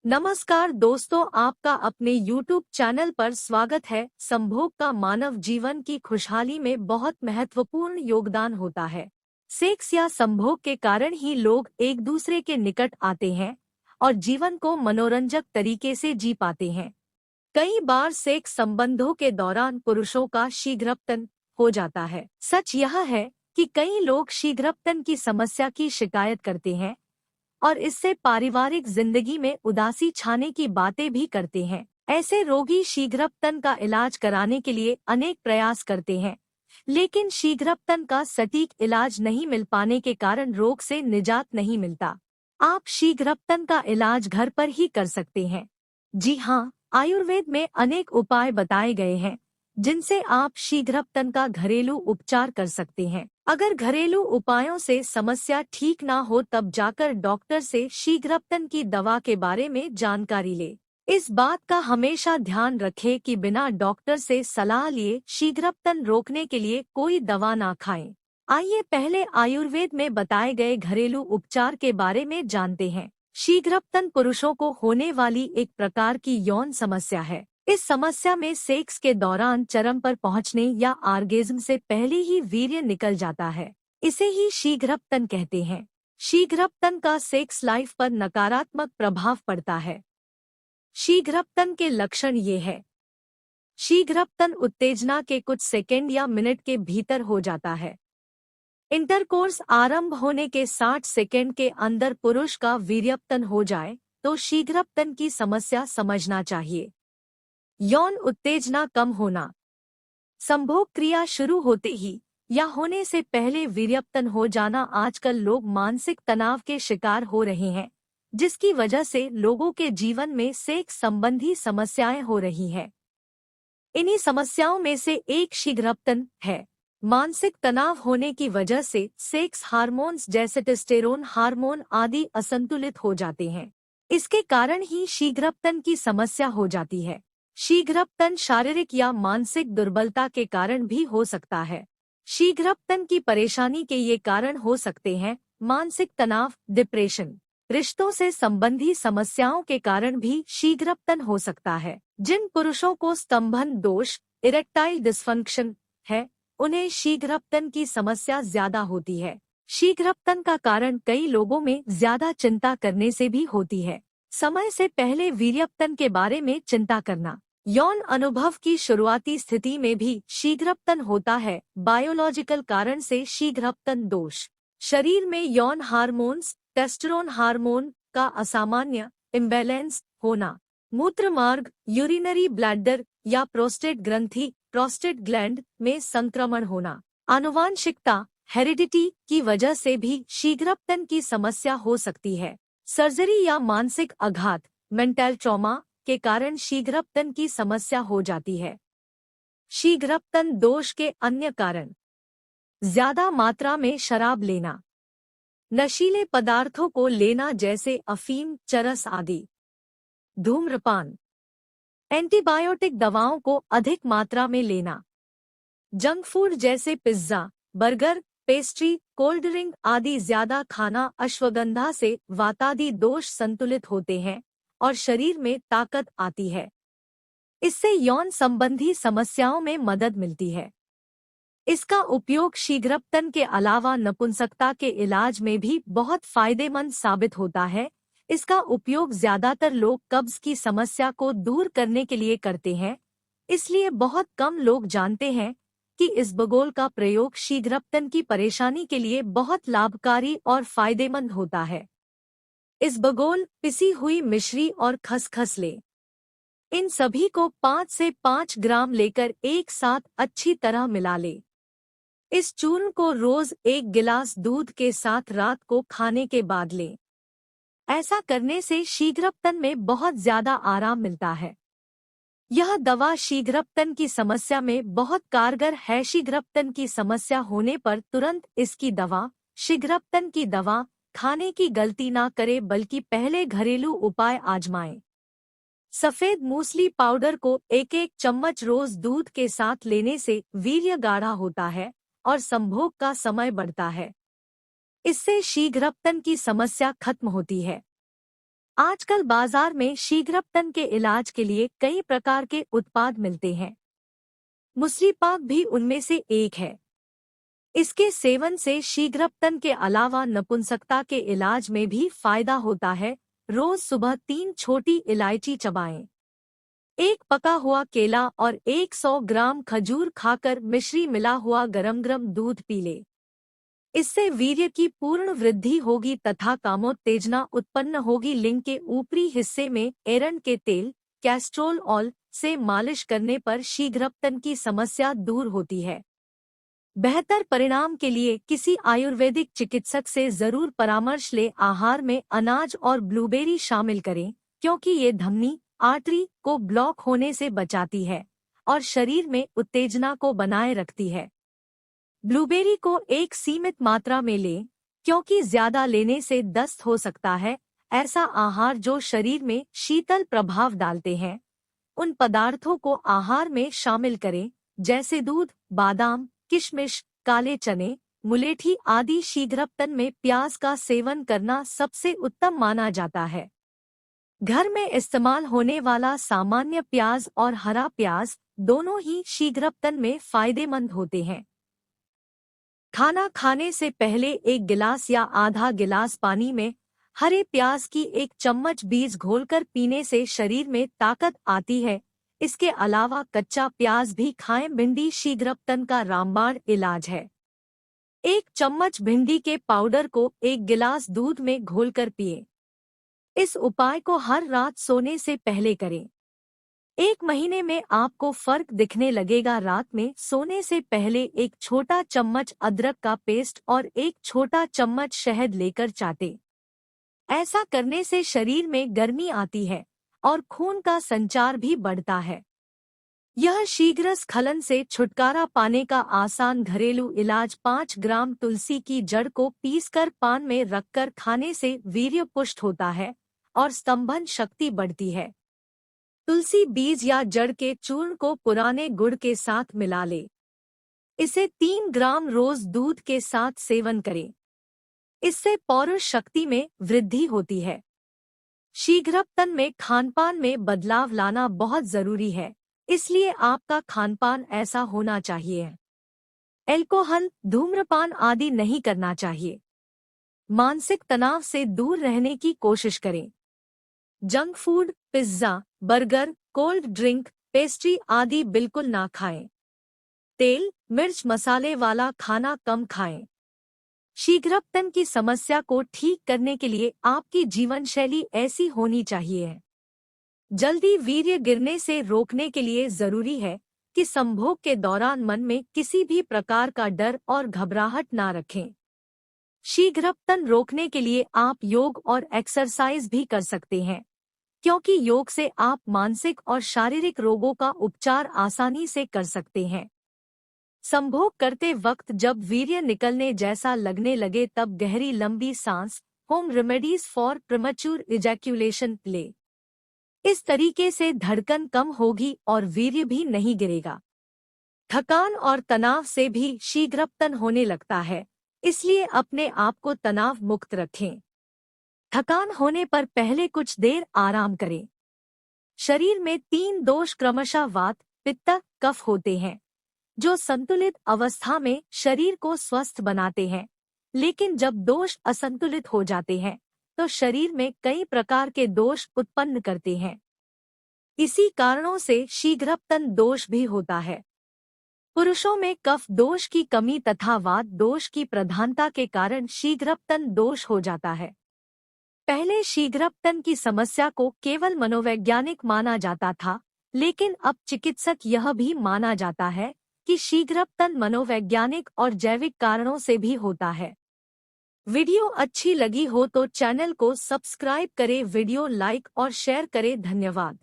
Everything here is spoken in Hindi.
नमस्कार दोस्तों, आपका अपने YouTube चैनल पर स्वागत है। संभोग का मानव जीवन की खुशहाली में बहुत महत्वपूर्ण योगदान होता है। सेक्स या संभोग के कारण ही लोग एक दूसरे के निकट आते हैं और जीवन को मनोरंजक तरीके से जी पाते हैं। कई बार सेक्स संबंधों के दौरान पुरुषों का शीघ्रपतन हो जाता है। सच यह है कि कई लोग शीघ्रपतन की समस्या की शिकायत करते हैं और इससे पारिवारिक जिंदगी में उदासी छाने की बातें भी करते हैं। ऐसे रोगी शीघ्रपतन का इलाज कराने के लिए अनेक प्रयास करते हैं, लेकिन शीघ्रपतन का सटीक इलाज नहीं मिल पाने के कारण रोग से निजात नहीं मिलता। आप शीघ्रपतन का इलाज घर पर ही कर सकते हैं। जी हाँ, आयुर्वेद में अनेक उपाय बताए गए हैं जिनसे आप शीघ्रपतन का घरेलू उपचार कर सकते हैं। अगर घरेलू उपायों से समस्या ठीक ना हो तब जाकर डॉक्टर से शीघ्रपतन की दवा के बारे में जानकारी ले। इस बात का हमेशा ध्यान रखें कि बिना डॉक्टर से सलाह लिए शीघ्रपतन रोकने के लिए कोई दवा ना खाएं। आइए पहले आयुर्वेद में बताए गए घरेलू उपचार के बारे में जानते हैं। शीघ्रपतन पुरुषों को होने वाली एक प्रकार की यौन समस्या है। इस समस्या में सेक्स के दौरान चरम पर पहुंचने या आर्गेज्म से पहले ही वीर्य निकल जाता है। इसे ही शीघ्रपतन कहते हैं। शीघ्रपतन का सेक्स लाइफ पर नकारात्मक प्रभाव पड़ता है। शीघ्रपतन के लक्षण ये है। शीघ्रपतन उत्तेजना के कुछ सेकंड या मिनट के भीतर हो जाता है। इंटरकोर्स आरंभ होने के 60 सेकंड के अंदर पुरुष का वीर्यपतन हो जाए तो शीघ्रपतन की समस्या समझना चाहिए। यौन उत्तेजना कम होना। संभोग क्रिया शुरू होते ही या होने से पहले वीर्यपतन हो जाना। आजकल लोग मानसिक तनाव के शिकार हो रहे हैं, जिसकी वजह से लोगों के जीवन में सेक्स संबंधी समस्याएं हो रही हैं। इन्हीं समस्याओं में से एक शीघ्रपतन है। मानसिक तनाव होने की वजह से सेक्स हार्मोन्स जैसे टेस्टेरोन हार्मोन आदि असंतुलित हो जाते हैं। इसके कारण ही शीघ्रपतन की समस्या हो जाती है। शीघ्रपतन शारीरिक या मानसिक दुर्बलता के कारण भी हो सकता है। शीघ्रपतन की परेशानी के ये कारण हो सकते हैं: मानसिक तनाव, डिप्रेशन, रिश्तों से संबंधी समस्याओं के कारण भी शीघ्रपतन हो सकता है। जिन पुरुषों को स्तंभन दोष, इरेक्टाइल डिस्फंक्शन है, उन्हें शीघ्रपतन की समस्या ज्यादा होती है। शीघ्रपतन का कारण कई लोगों में ज्यादा चिंता करने से भी होती है। समय से पहले वीर्यपतन के बारे में चिंता करना। यौन अनुभव की शुरुआती स्थिति में भी शीघ्रपतन होता है। बायोलॉजिकल कारण से शीघ्रपतन दोष: शरीर में यौन हार्मोन्स, टेस्टोस्टेरोन हार्मोन का असामान्य इम्बैलेंस होना, मूत्र मार्ग, यूरिनरी ब्लैडर या प्रोस्टेट ग्रंथि, प्रोस्टेट ग्लैंड में संक्रमण होना, आनुवांशिकता, हेरिडिटी की वजह से भी शीघ्रपतन की समस्या हो सकती है। सर्जरी या मानसिक आघात, मेंटल ट्रॉमा के कारण शीघ्रपतन की समस्या हो जाती है। शीघ्रपतन दोष के अन्य कारण: ज्यादा मात्रा में शराब लेना, नशीले पदार्थों को लेना जैसे अफीम, चरस आदि, धूम्रपान, एंटीबायोटिक दवाओं को अधिक मात्रा में लेना, जंक फूड जैसे pizza, burger, pastry, cold drink आदि ज्यादा खाना। अश्वगंधा से वातादि दोष संतुलित होते हैं और शरीर में ताकत आती है। इससे यौन संबंधी समस्याओं में मदद मिलती है। इसका उपयोग शीघ्रपतन के अलावा नपुंसकता के इलाज में भी बहुत फायदेमंद साबित होता है। इसका उपयोग ज्यादातर लोग कब्ज की समस्या को दूर करने के लिए करते हैं, इसलिए बहुत कम लोग जानते हैं कि इसबगोल का प्रयोग शीघ्रपतन की परेशानी के लिए बहुत लाभकारी और फायदेमंद होता है। इसबगोल, पिसी हुई मिश्री और खसखस ले। इन सभी को 5 से 5 ग्राम लेकर एक साथ अच्छी तरह मिला ले। इस चूर्ण को रोज 1 गिलास दूध के साथ रात को खाने के बाद लें। ऐसा करने से शीघ्रपतन में बहुत ज्यादा आराम मिलता है। यह दवा शीघ्रपतन की समस्या में बहुत कारगर है। शीघ्रपतन की समस्या होने पर तुरंत इसकी दवा, शीघ्रपतन की दवा खाने की गलती ना करें, बल्कि पहले घरेलू उपाय आजमाएं। सफेद मूसली पाउडर को 1-1 चम्मच रोज दूध के साथ लेने से वीर्य गाढ़ा होता है और संभोग का समय बढ़ता है। इससे शीघ्रपतन की समस्या खत्म होती है। आजकल बाजार में शीघ्रपतन के इलाज के लिए कई प्रकार के उत्पाद मिलते हैं। मुस्रीपाक भी उनमें से एक है। इसके सेवन से शीघ्रपतन के अलावा नपुंसकता के इलाज में भी फायदा होता है। रोज सुबह 3 छोटी इलायची चबाएं। एक पका हुआ केला और 100 ग्राम खजूर खाकर मिश्री मिला हुआ गरम दूध पी ले। इससे वीर्य की पूर्ण वृद्धि होगी तथा कामोत्तेजना उत्पन्न होगी। लिंग के ऊपरी हिस्से में एरंड के तेल, कैस्ट्रोल ऑयल से मालिश करने पर शीघ्रपतन की समस्या दूर होती है। बेहतर परिणाम के लिए किसी आयुर्वेदिक चिकित्सक से जरूर परामर्श ले। आहार में अनाज और ब्लूबेरी शामिल करें, क्योंकि ये धमनी आर्टरी को ब्लॉक होने से बचाती है और शरीर में उत्तेजना को बनाए रखती है। ब्लूबेरी को एक सीमित मात्रा में लें, क्योंकि ज्यादा लेने से दस्त हो सकता है। ऐसा आहार जो शरीर में शीतल प्रभाव डालते हैं, उन पदार्थों को आहार में शामिल करें, जैसे दूध, बादाम, किशमिश, काले चने, मुलेठी आदि। शीघ्रपतन में प्याज का सेवन करना सबसे उत्तम माना जाता है। घर में इस्तेमाल होने वाला सामान्य प्याज और हरा प्याज दोनों ही शीघ्रपतन में फायदेमंद होते हैं। खाना खाने से पहले 1 गिलास या आधा गिलास पानी में हरे प्याज की 1 चम्मच बीज घोलकर पीने से शरीर में ताकत आती है। इसके अलावा कच्चा प्याज भी खाएं। भिंडी शीघ्रपतन का रामबाण इलाज है। 1 चम्मच भिंडी के पाउडर को 1 गिलास दूध में घोलकर पिएं। इस उपाय को हर रात सोने से पहले करें। 1 महीने में आपको फर्क दिखने लगेगा। रात में सोने से पहले 1 छोटा चम्मच अदरक का पेस्ट और 1 छोटा चम्मच शहद लेकर चाटें। ऐसा करने से शरीर में गर्मी आती है और खून का संचार भी बढ़ता है। यह शीघ्र स्खलन से छुटकारा पाने का आसान घरेलू इलाज। 5 ग्राम तुलसी की जड़ को पीसकर पान में रखकर खाने से वीर्य पुष्ट होता है और स्तंभन शक्ति बढ़ती है। तुलसी बीज या जड़ के चूर्ण को पुराने गुड़ के साथ मिला ले। इसे 3 ग्राम रोज दूध के साथ सेवन करें। इससे पौरुष शक्ति में वृद्धि होती है। शीघ्रपतन में खानपान में बदलाव लाना बहुत जरूरी है, इसलिए आपका खानपान ऐसा होना चाहिए। अल्कोहल, धूम्रपान आदि नहीं करना चाहिए। मानसिक तनाव से दूर रहने की कोशिश करें। Junk food, pizza, burger, cold drink, pastry आदि बिल्कुल ना खाएं। तेल, मिर्च, मसाले वाला खाना कम खाएं। शीघ्रपतन की समस्या को ठीक करने के लिए आपकी जीवन शैली ऐसी होनी चाहिए। जल्दी वीर्य गिरने से रोकने के लिए जरूरी है कि संभोग के दौरान मन में किसी भी प्रकार का डर और घबराहट ना रखें। शीघ्रपतन रोकने के लिए आप योग और एक्सरसाइज भी कर सकते हैं, क्योंकि योग से आप मानसिक और शारीरिक रोगों का उपचार आसानी से कर सकते हैं। संभोग करते वक्त जब वीर्य निकलने जैसा लगने लगे तब गहरी लंबी सांस, home remedies for premature ejaculation ले। इस तरीके से धड़कन कम होगी और वीर्य भी नहीं गिरेगा। थकान और तनाव से भी शीघ्रपतन होने लगता है, इसलिए अपने आप को तनाव मुक्त रखें। थकान होने पर पहले कुछ देर आराम करें। शरीर में 3 दोष क्रमशः वात, पित्त, कफ होते हैं, जो संतुलित अवस्था में शरीर को स्वस्थ बनाते हैं। लेकिन जब दोष असंतुलित हो जाते हैं तो शरीर में कई प्रकार के दोष उत्पन्न करते हैं। इसी कारणों से शीघ्रपतन दोष भी होता है। पुरुषों में कफ दोष की कमी तथा वात दोष की प्रधानता के कारण शीघ्रपतन दोष हो जाता है। पहले शीघ्रपतन की समस्या को केवल मनोवैज्ञानिक माना जाता था, लेकिन अब चिकित्सक यह भी माना जाता है कि शीघ्रपतन मनोवैज्ञानिक और जैविक कारणों से भी होता है। वीडियो अच्छी लगी हो तो चैनल को सब्सक्राइब करें, वीडियो लाइक और शेयर करें। धन्यवाद।